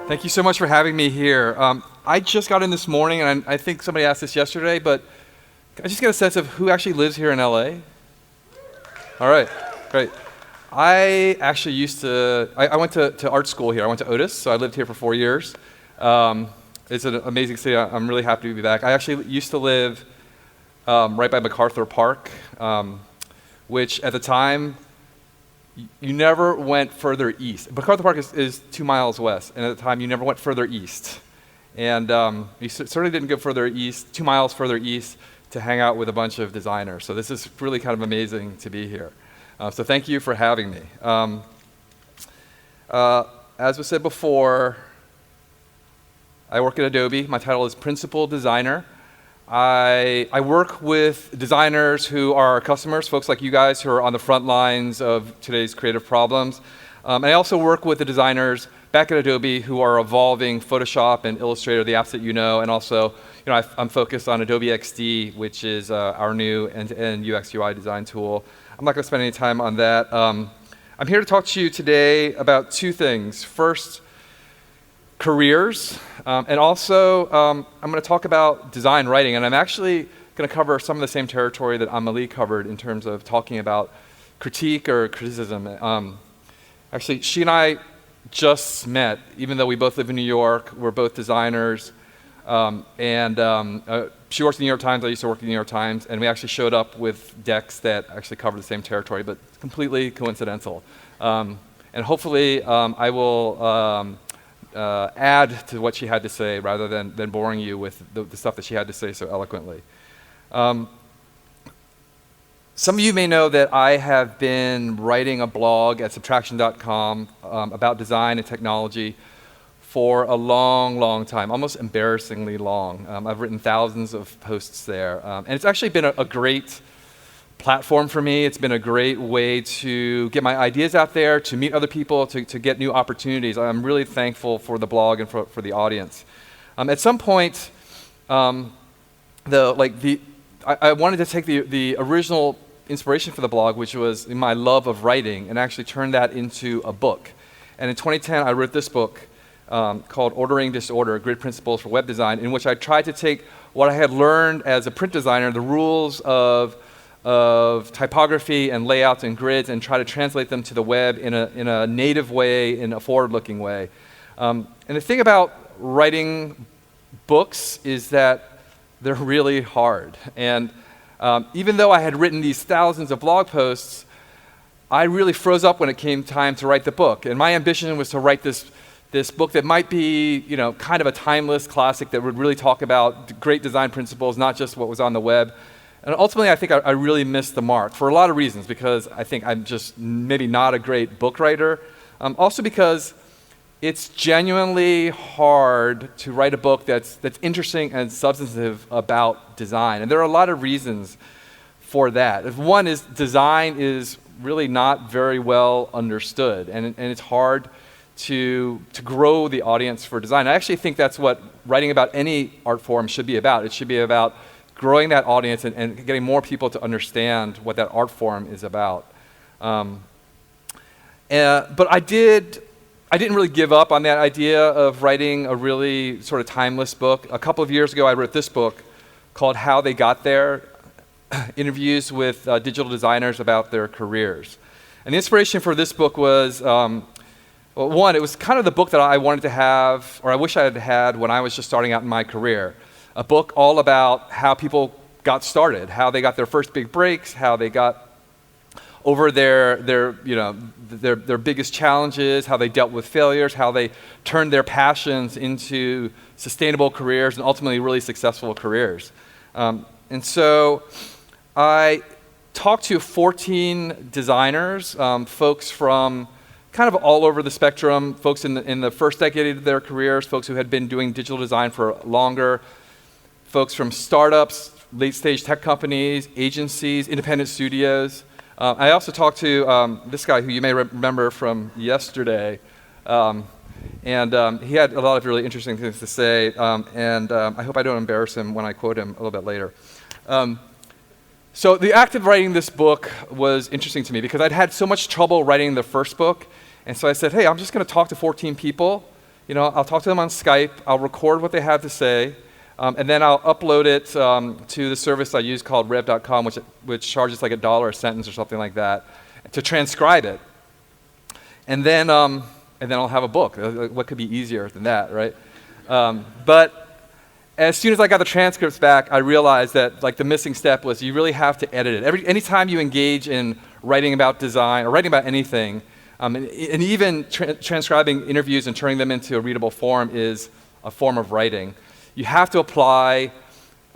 Thank you so much for having me here. I just got in this morning, and I think somebody asked this yesterday, but I just get a sense of who actually lives here in LA. All right, great. I actually I went to art school here. I went to Otis, so I lived here for 4 years. It's an amazing city. I'm really happy to be back. I actually used to live right by MacArthur Park, which at the time, you never went further east. MacArthur Park is 2 miles west, and at the time, you never went further east. And you certainly didn't go further east, 2 miles further east, to hang out with a bunch of designers. So this is really kind of amazing to be here. So thank you for having me. As was said before, I work at Adobe. My title is Principal Designer. I work with designers who are our customers, folks like you guys who are on the front lines of today's creative problems. And I also work with the designers back at Adobe who are evolving Photoshop and Illustrator, the apps that you know, and also, I'm focused on Adobe XD, which is our new end-to-end UX UI design tool. I'm not going to spend any time on that. I'm here to talk to you today about two things. First, careers, and also I'm going to talk about design writing, and I'm actually going to cover some of the same territory that Amelie covered in terms of talking about critique or criticism. Actually, she and I just met, even though we both live in New York. We're both designers, and she works in the New York Times, I used to work in the New York Times, and we actually showed up with decks that actually cover the same territory, but completely coincidental. And hopefully I will add to what she had to say rather than boring you with the stuff that she had to say so eloquently. Some of you may know that I have been writing a blog at subtraction.com about design and technology for a long, long time, almost embarrassingly long. I've written thousands of posts there, and it's actually been a great platform for me. It's been a great way to get my ideas out there, to meet other people, to get new opportunities. I'm really thankful for the blog and for the audience. At some point, I wanted to take the original inspiration for the blog, which was my love of writing, and actually turn that into a book. And in 2010, I wrote this book called Ordering Disorder, Grid Principles for Web Design, in which I tried to take what I had learned as a print designer, the rules of typography and layouts and grids, and try to translate them to the web in a native way, in a forward-looking way. And the thing about writing books is that they're really hard. And even though I had written these thousands of blog posts, I really froze up when it came time to write the book. And my ambition was to write this book that might be, kind of a timeless classic that would really talk about great design principles, not just what was on the web. And ultimately, I think I really missed the mark for a lot of reasons, because I think I'm just maybe not a great book writer. Also because it's genuinely hard to write a book that's interesting and substantive about design. And there are a lot of reasons for that. One is design is really not very well understood, and it's hard to grow the audience for design. I actually think that's what writing about any art form should be about. It should be about growing that audience and getting more people to understand what that art form is about. But I didn't really give up on that idea of writing a really sort of timeless book. A couple of years ago, I wrote this book called How They Got There, interviews with digital designers about their careers. And the inspiration for this book was, one, it was kind of the book that I wanted to have, or I wish I had had when I was just starting out in my career. A book all about how people got started, how they got their first big breaks, how they got over their biggest challenges, how they dealt with failures, how they turned their passions into sustainable careers and ultimately really successful careers. And so I talked to 14 designers, folks from kind of all over the spectrum, folks in the first decade of their careers, folks who had been doing digital design for longer, folks from startups, late-stage tech companies, agencies, independent studios. I also talked to this guy who you may remember from yesterday, and he had a lot of really interesting things to say, and I hope I don't embarrass him when I quote him a little bit later. So the act of writing this book was interesting to me because I'd had so much trouble writing the first book, and so I said, hey, I'm just going to talk to 14 people I'll talk to them on Skype, I'll record what they have to say, and then I'll upload it to the service I use called rev.com, which charges like $1 a sentence or something like that, to transcribe it. And then I'll have a book. What could be easier than that, right? But as soon as I got the transcripts back, I realized that the missing step was you really have to edit it. Anytime you engage in writing about design or writing about anything, and even transcribing interviews and turning them into a readable form is a form of writing. You have to apply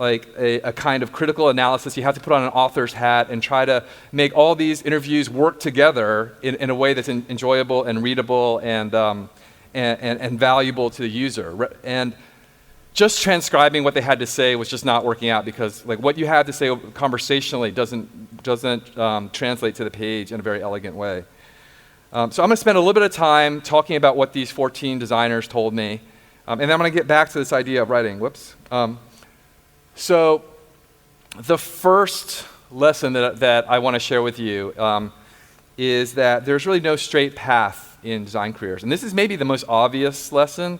a kind of critical analysis. You have to put on an author's hat and try to make all these interviews work together in a way that's enjoyable and readable and valuable to the user. And just transcribing what they had to say was just not working out because what you had to say conversationally doesn't translate to the page in a very elegant way. So I'm going to spend a little bit of time talking about what these 14 designers told me, and then I'm going to get back to this idea of writing. So the first lesson that I want to share with you is that there's really no straight path in design careers. And this is maybe the most obvious lesson.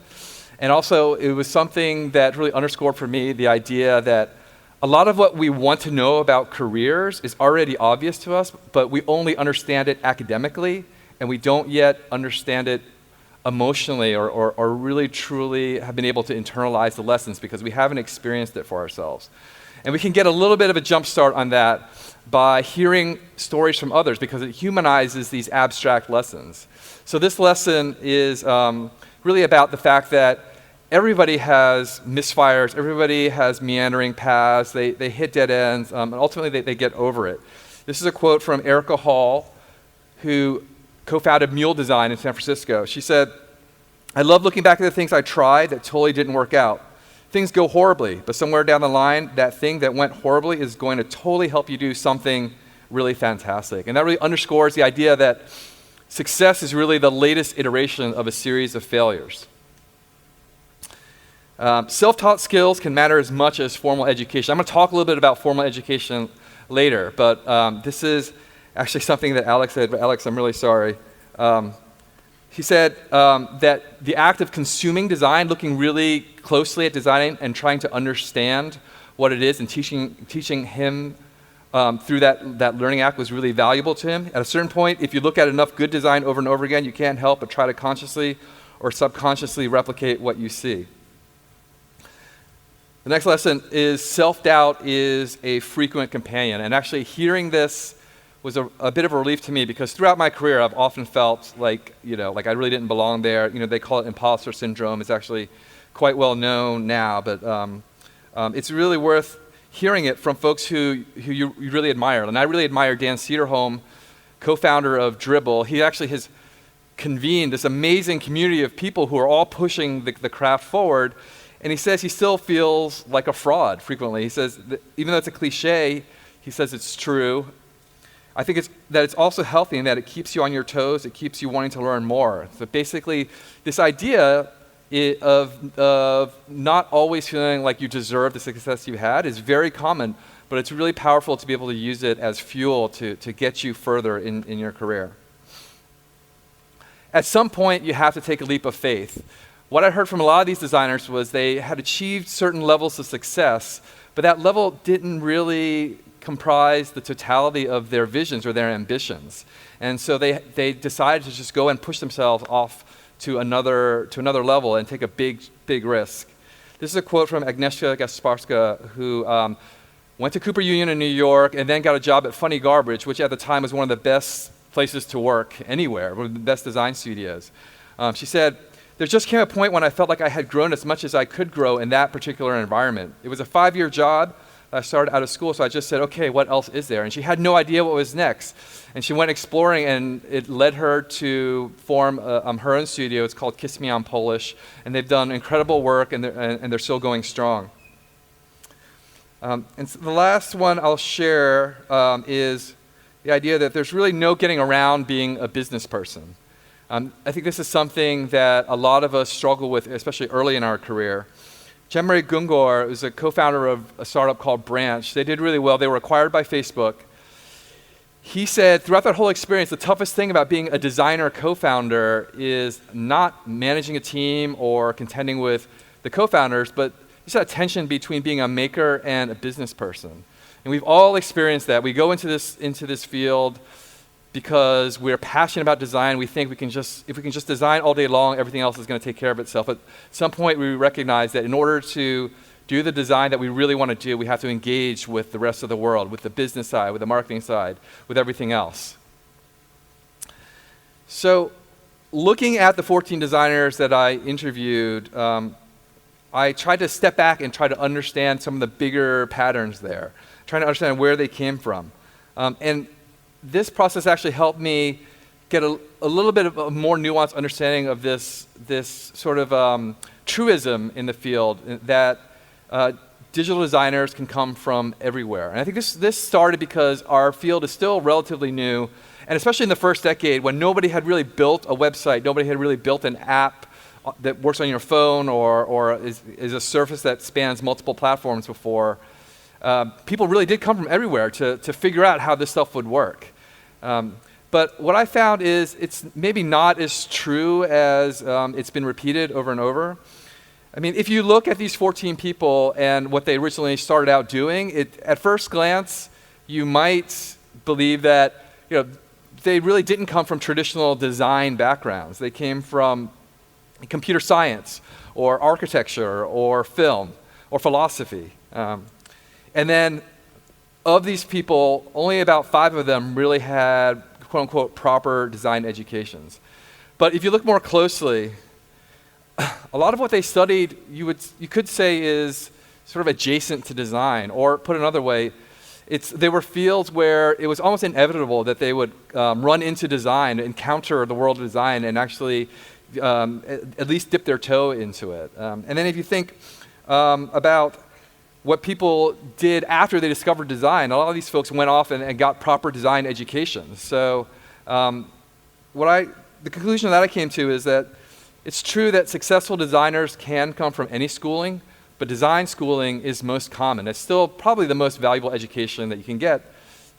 And also, it was something that really underscored for me the idea that a lot of what we want to know about careers is already obvious to us, but we only understand it academically, and we don't yet understand it emotionally or really truly have been able to internalize the lessons because we haven't experienced it for ourselves. And we can get a little bit of a jump start on that by hearing stories from others because it humanizes these abstract lessons. So this lesson is really about the fact that everybody has misfires, everybody has meandering paths, they hit dead ends, and ultimately they get over it. This is a quote from Erica Hall, who co-founded Mule Design in San Francisco. She said, "I love looking back at the things I tried that totally didn't work out. Things go horribly, but somewhere down the line, that thing that went horribly is going to totally help you do something really fantastic." And that really underscores the idea that success is really the latest iteration of a series of failures. Self-taught skills can matter as much as formal education. I'm going to talk a little bit about formal education later, but this is actually something that Alex said. But Alex, I'm really sorry. He said that the act of consuming design, looking really closely at designing and trying to understand what it is and teaching him through that learning act was really valuable to him. At a certain point, if you look at enough good design over and over again, you can't help but try to consciously or subconsciously replicate what you see. The next lesson is self-doubt is a frequent companion. And actually hearing this was a bit of a relief to me because throughout my career, I've often felt like I really didn't belong there. They call it imposter syndrome. It's actually quite well known now, but it's really worth hearing it from folks who you really admire. And I really admire Dan Cederholm, co-founder of Dribbble. He actually has convened this amazing community of people who are all pushing the craft forward. And he says he still feels like a fraud frequently. He says, even though it's a cliche, he says it's true. I think it's also healthy in that it keeps you on your toes, it keeps you wanting to learn more. So basically, this idea of not always feeling like you deserve the success you had is very common, but it's really powerful to be able to use it as fuel to get you further in your career. At some point, you have to take a leap of faith. What I heard from a lot of these designers was they had achieved certain levels of success, but that level didn't really comprise the totality of their visions or their ambitions. And so they decided to just go and push themselves off to another level and take a big risk. This is a quote from Agnieszka Gasparska, who went to Cooper Union in New York and then got a job at Funny Garbage, which at the time was one of the best places to work anywhere, one of the best design studios. She said, "There just came a point when I felt like I had grown as much as I could grow in that particular environment. It was a 5-year job. I started out of school, so I just said, okay, what else is there?" And she had no idea what was next. And she went exploring, and it led her to form her own studio. It's called Kiss Me on Polish, and they've done incredible work, and they're still going strong. And so the last one I'll share is the idea that there's really no getting around being a business person. I think this is something that a lot of us struggle with, especially early in our career. Cemre Gungor is a co-founder of a startup called Branch. They did really well. They were acquired by Facebook. he said throughout that whole experience, the toughest thing about being a designer co-founder is not managing a team or contending with the co-founders, but just that tension between being a maker and a business person. And we've all experienced that. We go into this field because we're passionate about design. We think if we can just design all day long, everything else is going to take care of itself. But at some point, we recognize that in order to do the design that we really want to do, we have to engage with the rest of the world, with the business side, with the marketing side, with everything else. So looking at the 14 designers that I interviewed, I tried to step back and try to understand some of the bigger patterns there, trying to understand where they came from. And this process actually helped me get a little bit of a more nuanced understanding of this sort of truism in the field that digital designers can come from everywhere. And I think this started because our field is still relatively new, and especially in the first decade when nobody had really built a website, nobody had really built an app that works on your phone or is a surface that spans multiple platforms before. People really did come from everywhere to figure out how this stuff would work. But what I found is it's maybe not as true as it's been repeated over and over. I mean, if you look at these 14 people and what they originally started out doing, at first glance, you might believe that they really didn't come from traditional design backgrounds. They came from computer science or architecture or film or philosophy. And then of these people, only about 5 of them really had quote unquote proper design educations. But if you look more closely, a lot of what they studied you could say is sort of adjacent to design, or put another way, they were fields where it was almost inevitable that they would run into design, encounter the world of design, and actually at least dip their toe into it. And then if you think about what people did after they discovered design, a lot of these folks went off and got proper design education. So the conclusion that I came to is that it's true that successful designers can come from any schooling, but design schooling is most common. It's still probably the most valuable education that you can get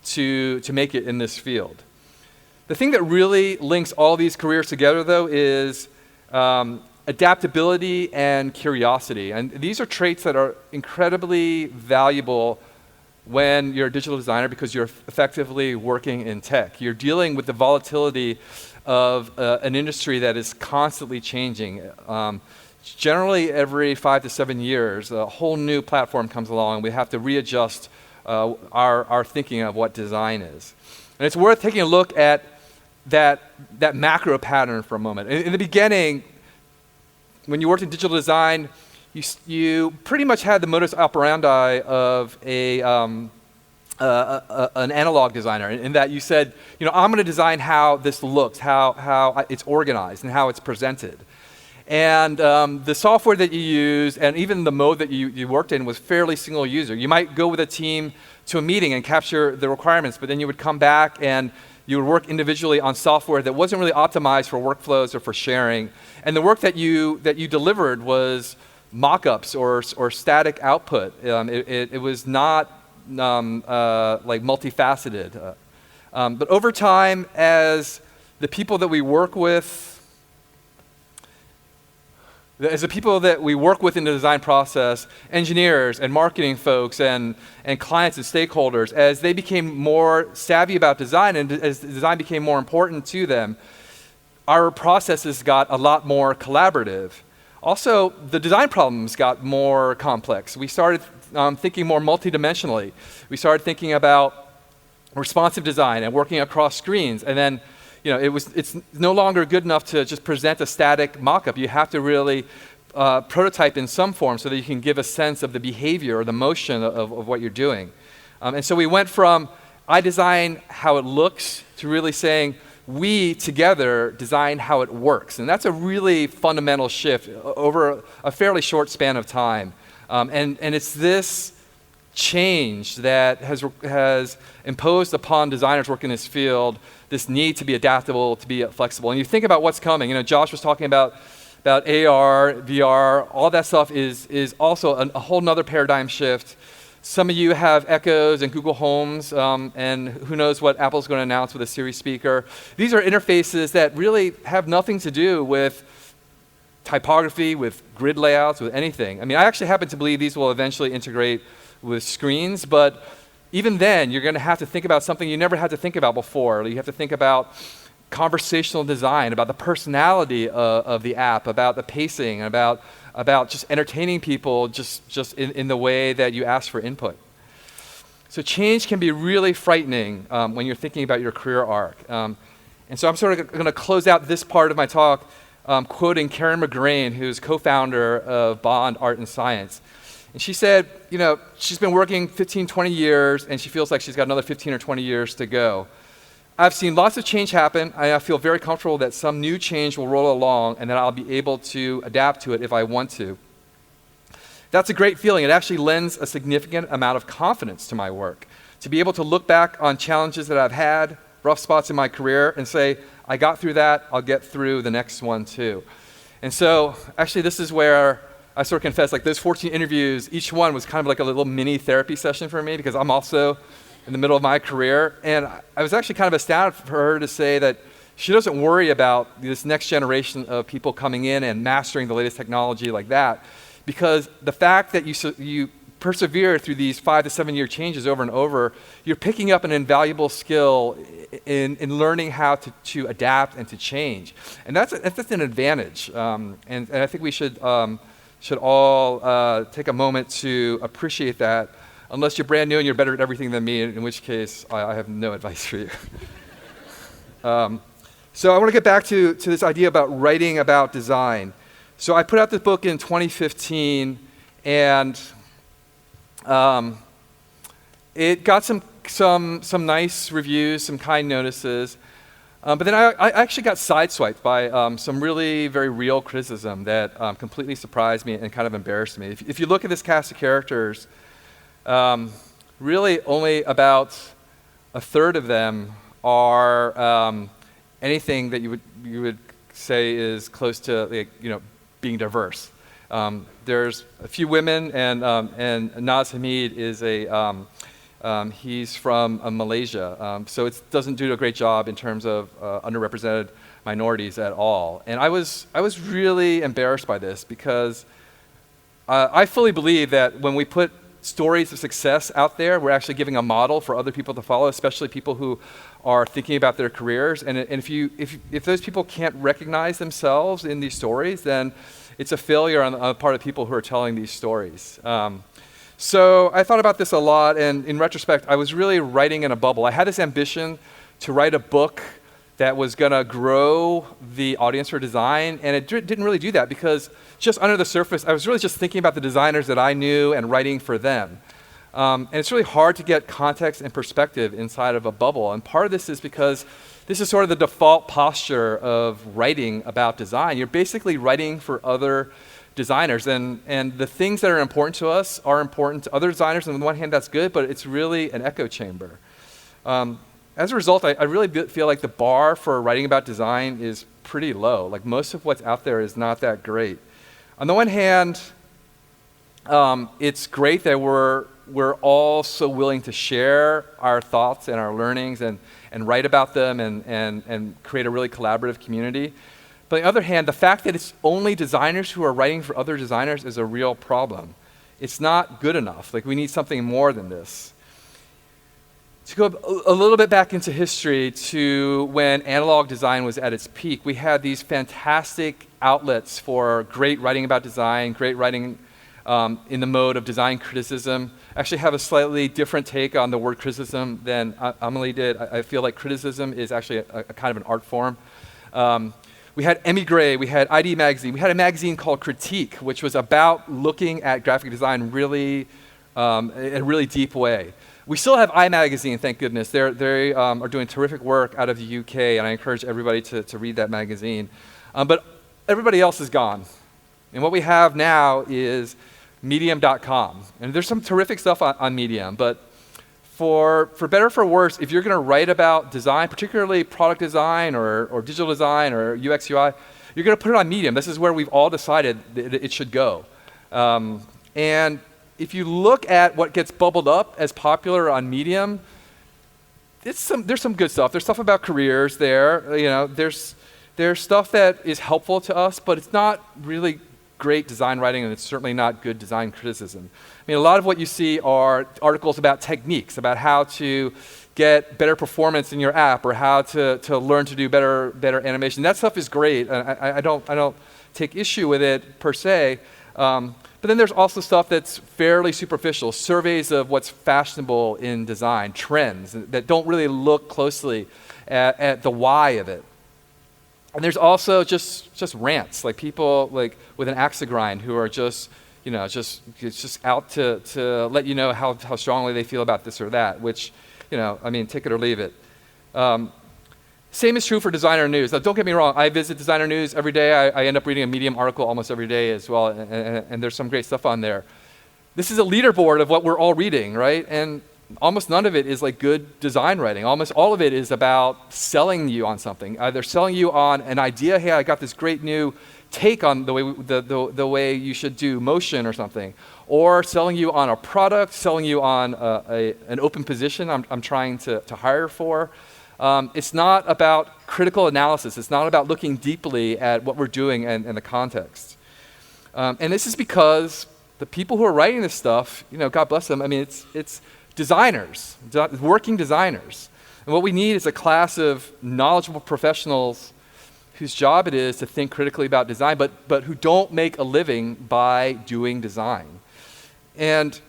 to make it in this field. The thing that really links all these careers together, though, is adaptability and curiosity. And these are traits that are incredibly valuable when you're a digital designer because you're effectively working in tech. You're dealing with the volatility of an industry that is constantly changing. Generally, every 5 to 7 years, a whole new platform comes along, and we have to readjust our thinking of what design is. And it's worth taking a look at that macro pattern for a moment. In the beginning, when you worked in digital design, you pretty much had the modus operandi of an analog designer, in that you said, I'm going to design how this looks, how it's organized, and how it's presented. And the software that you use, and even the mode that you worked in, was fairly single user. You might go with a team to a meeting and capture the requirements, but then you would come back and you would work individually on software that wasn't really optimized for workflows or for sharing. And the work that you delivered was mock-ups or static output. It was not like multifaceted. But over time, as the people that we work with in the design process, engineers and marketing folks and clients and stakeholders, as they became more savvy about design and as design became more important to them, our processes got a lot more collaborative. Also, the design problems got more complex. We started thinking more multidimensionally. We started thinking about responsive design and working across screens. And then, it's no longer good enough to just present a static mock-up. You have to really prototype in some form so that you can give a sense of the behavior or the motion of what you're doing. And so we went from, I design how it looks, to really saying, we together design how it works. And that's a really fundamental shift over a fairly short span of time. And it's this change that has imposed upon designers working in this field this need to be adaptable, to be flexible. And you think about what's coming. Josh was talking about AR, VR, all that stuff is also a whole nother paradigm shift. Some of you have Echoes and Google Homes, and who knows what Apple's going to announce with a Siri speaker. These are interfaces that really have nothing to do with typography, with grid layouts, with anything. I mean, I actually happen to believe these will eventually integrate with screens, but even then, you're going to have to think about something you never had to think about before. You have to think about conversational design, about the personality of the app, about the pacing, about just entertaining people just in the way that you ask for input. So change can be really frightening when you're thinking about your career arc. And so I'm sort of going to close out this part of my talk quoting Karen McGrain, who's co-founder of Bond Art and Science. And she said, you know, she's been working 15, 20 years, and she feels like she's got another 15 or 20 years to go. I've seen lots of change happen, and I feel very comfortable that some new change will roll along and that I'll be able to adapt to it if I want to. That's a great feeling. It actually lends a significant amount of confidence to my work, to be able to look back on challenges that I've had, rough spots in my career, and say, I got through that, I'll get through the next one too. And so, actually, this is where I sort of confess, like those 14 interviews, each one was kind of like a little mini therapy session for me, because I'm also in the middle of my career. And I was actually kind of astounded for her to say that she doesn't worry about this next generation of people coming in and mastering the latest technology like that, because the fact that you persevere through these 5 to 7 year changes over and over, you're picking up an invaluable skill in learning how to adapt and to change. And that's an advantage. And I think we should all take a moment to appreciate that, unless you're brand new and you're better at everything than me, in which case I have no advice for you. So I want to get back to this idea about writing about design. So I put out this book in 2015, and it got some nice reviews, some kind notices. But then I actually got sideswiped by some really very real criticism that completely surprised me and kind of embarrassed me. If you look at this cast of characters, really only about a third of them are anything that you would say is close to, like, you know, being diverse. There's a few women, and Naz Hamid is he's from Malaysia, so it doesn't do a great job in terms of underrepresented minorities at all. And I was really embarrassed by this, because I fully believe that when we put stories of success out there, we're actually giving a model for other people to follow, especially people who are thinking about their careers. And if those people can't recognize themselves in these stories, then it's a failure on the part of people who are telling these stories. So I thought about this a lot, and in retrospect, I was really writing in a bubble. I had this ambition to write a book that was going to grow the audience for design, and it didn't really do that, because just under the surface, I was really just thinking about the designers that I knew and writing for them. And it's really hard to get context and perspective inside of a bubble, and part of this is because this is sort of the default posture of writing about design. You're basically writing for other designers, and the things that are important to us are important to other designers, and on the one hand that's good, but it's really an echo chamber. As a result, I really feel like the bar for writing about design is pretty low. Like, most of what's out there is not that great. On the one hand, it's great that we're all so willing to share our thoughts and our learnings and write about them and create a really collaborative community. But on the other hand, the fact that it's only designers who are writing for other designers is a real problem. It's not good enough. Like, we need something more than this. To go a little bit back into history to when analog design was at its peak, we had these fantastic outlets for great writing about design, great writing in the mode of design criticism. I actually have a slightly different take on the word criticism than Amelie did. I feel like criticism is actually a kind of an art form. We had Emigre, we had ID Magazine, we had a magazine called Critique, which was about looking at graphic design really in a really deep way. We still have iMagazine, thank goodness. They are doing terrific work out of the UK, and I encourage everybody to read that magazine. But everybody else is gone. And what we have now is Medium.com. And there's some terrific stuff on Medium, but for better or for worse, if you're going to write about design, particularly product design or digital design or UX, UI, you're going to put it on Medium. This is where we've all decided that it should go. And if you look at what gets bubbled up as popular on Medium, there's some good stuff. There's stuff about careers there. There's stuff that is helpful to us, but it's not really great design writing, and it's certainly not good design criticism. I mean, a lot of what you see are articles about techniques, about how to get better performance in your app, or how to learn to do better animation. That stuff is great. I don't take issue with it per se. But then there's also stuff that's fairly superficial, surveys of what's fashionable in design, trends that don't really look closely at the why of it. And there's also just rants, like people like with an axe to grind who are just out to let you know how strongly they feel about this or that, which, take it or leave it. Same is true for designer news. Now, don't get me wrong, I visit designer news every day. I end up reading a Medium article almost every day as well, and there's some great stuff on there. This is a leaderboard of what we're all reading, right? And almost none of it is like good design writing. Almost all of it is about selling you on something. Either selling you on an idea, hey, I got this great new take on the way you should do motion or something, or selling you on a product, selling you on an open position I'm trying to hire for. It's not about critical analysis. It's not about looking deeply at what we're doing and the context. And this is because the people who are writing this stuff, God bless them, it's designers, working designers. And what we need is a class of knowledgeable professionals whose job it is to think critically about design, but who don't make a living by doing design. And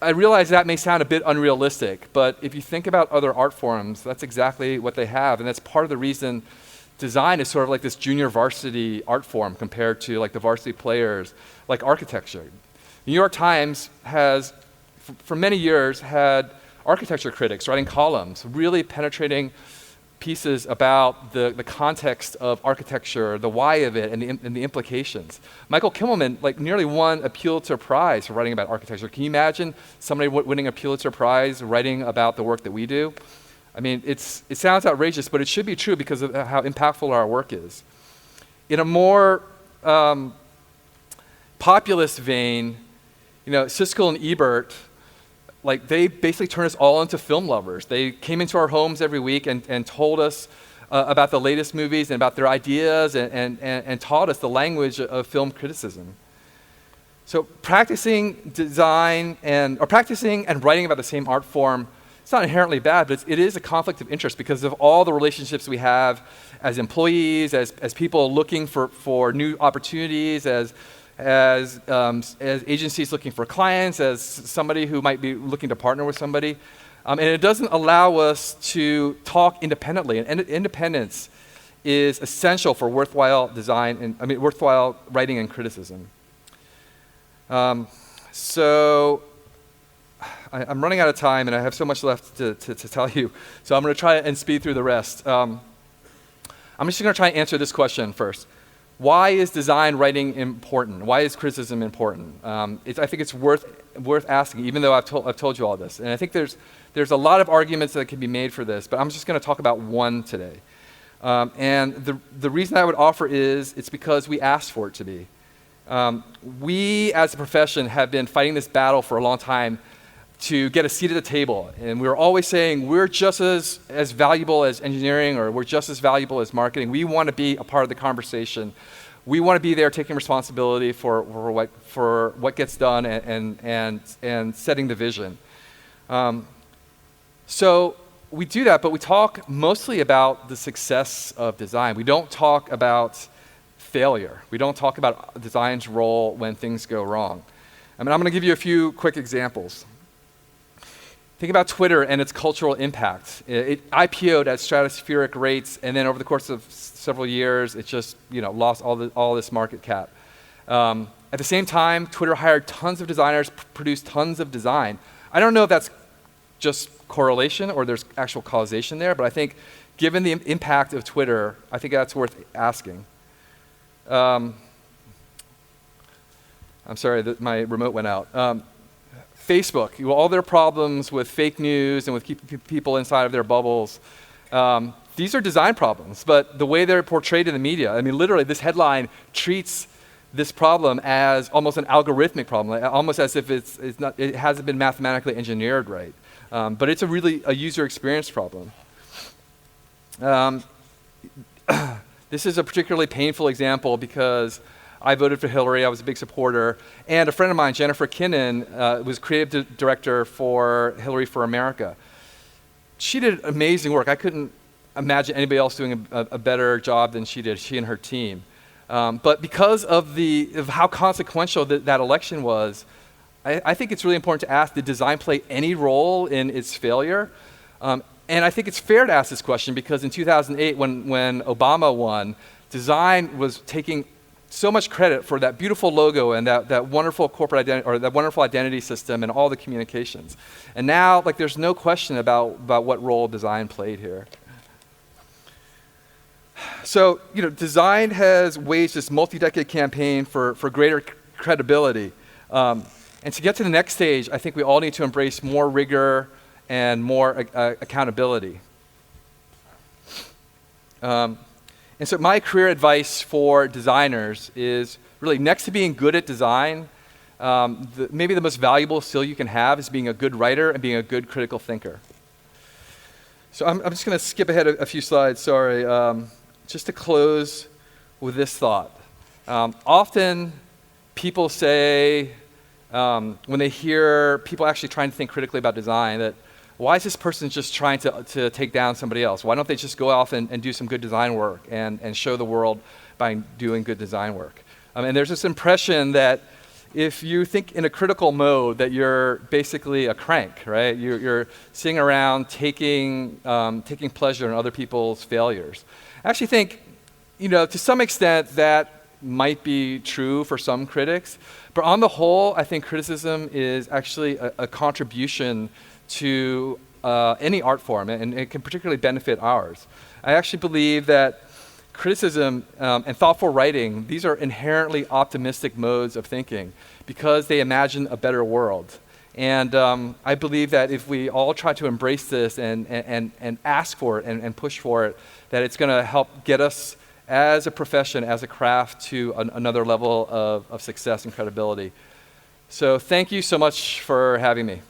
I realize that may sound a bit unrealistic, but if you think about other art forms, that's exactly what they have, and that's part of the reason design is sort of like this junior varsity art form compared to like the varsity players, like architecture. New York Times has, for many years, had architecture critics writing columns, really penetrating pieces about the context of architecture, the why of it, and the implications. Michael Kimmelman nearly won a Pulitzer Prize for writing about architecture. Can you imagine somebody winning a Pulitzer Prize writing about the work that we do? I mean, it sounds outrageous, but it should be true because of how impactful our work is. In a more populist vein, Siskel and Ebert, they basically turned us all into film lovers. They came into our homes every week and told us about the latest movies and about their ideas and taught us the language of film criticism. So practicing design or practicing and writing about the same art form, it's not inherently bad, but it is a conflict of interest because of all the relationships we have as employees, as people looking for new opportunities, as agencies looking for clients, as somebody who might be looking to partner with somebody. And it doesn't allow us to talk independently. And independence is essential for worthwhile design and worthwhile writing and criticism. So I'm running out of time and I have so much left to tell you. So I'm going to try and speed through the rest. I'm just going to try and answer this question first. Why is design writing important? Why is criticism important? I think it's worth asking, even though I've told you all this. And I think there's a lot of arguments that can be made for this, but I'm just going to talk about one today. And the reason I would offer is it's because we asked for it to be. We, as a profession, have been fighting this battle for a long time to get a seat at the table. And we're always saying we're just as valuable as engineering, or we're just as valuable as marketing. We want to be a part of the conversation. We want to be there taking responsibility for what gets done and setting the vision. So we do that, but we talk mostly about the success of design. We don't talk about failure. We don't talk about design's role when things go wrong. I'm going to give you a few quick examples. Think about Twitter and its cultural impact. It IPO'd at stratospheric rates, and then over the course of several years, it just lost all this market cap. At the same time, Twitter hired tons of designers, produced tons of design. I don't know if that's just correlation or there's actual causation there, but I think given the impact of Twitter, I think that's worth asking. I'm sorry, my remote went out. Facebook, all their problems with fake news and with keeping people inside of their bubbles, these are design problems, but the way they're portrayed in the media, literally this headline treats this problem as almost an algorithmic problem, almost as if it hasn't been mathematically engineered right. But it's really a user experience problem. This is a particularly painful example because I voted for Hillary. I was a big supporter. And a friend of mine, Jennifer Kinnan, was creative director for Hillary for America. She did amazing work. I couldn't imagine anybody else doing a better job than she did, she and her team. But because of how consequential that election was, I think it's really important to ask, did design play any role in its failure? And I think it's fair to ask this question because in 2008, when Obama won, design was taking so much credit for that beautiful logo and that wonderful corporate identity, or that wonderful identity system and all the communications. And now, there's no question about what role design played here. So, design has waged this multi-decade campaign for greater credibility. And to get to the next stage, I think we all need to embrace more rigor and more accountability. And so my career advice for designers is really, next to being good at design, maybe the most valuable skill you can have is being a good writer and being a good critical thinker. So I'm just going to skip ahead a few slides, sorry. Just to close with this thought. Often people say, when they hear people actually trying to think critically about design, that why is this person just trying to take down somebody else? Why don't they just go off and do some good design work and show the world by doing good design work? And there's this impression that if you think in a critical mode that you're basically a crank, right? You're sitting around taking pleasure in other people's failures. I actually think, to some extent that might be true for some critics, but on the whole, I think criticism is actually a contribution to any art form, and it can particularly benefit ours. I actually believe that criticism and thoughtful writing, these are inherently optimistic modes of thinking because they imagine a better world. And I believe that if we all try to embrace this and ask for it and push for it, that it's going to help get us as a profession, as a craft, to another level of success and credibility. So thank you so much for having me.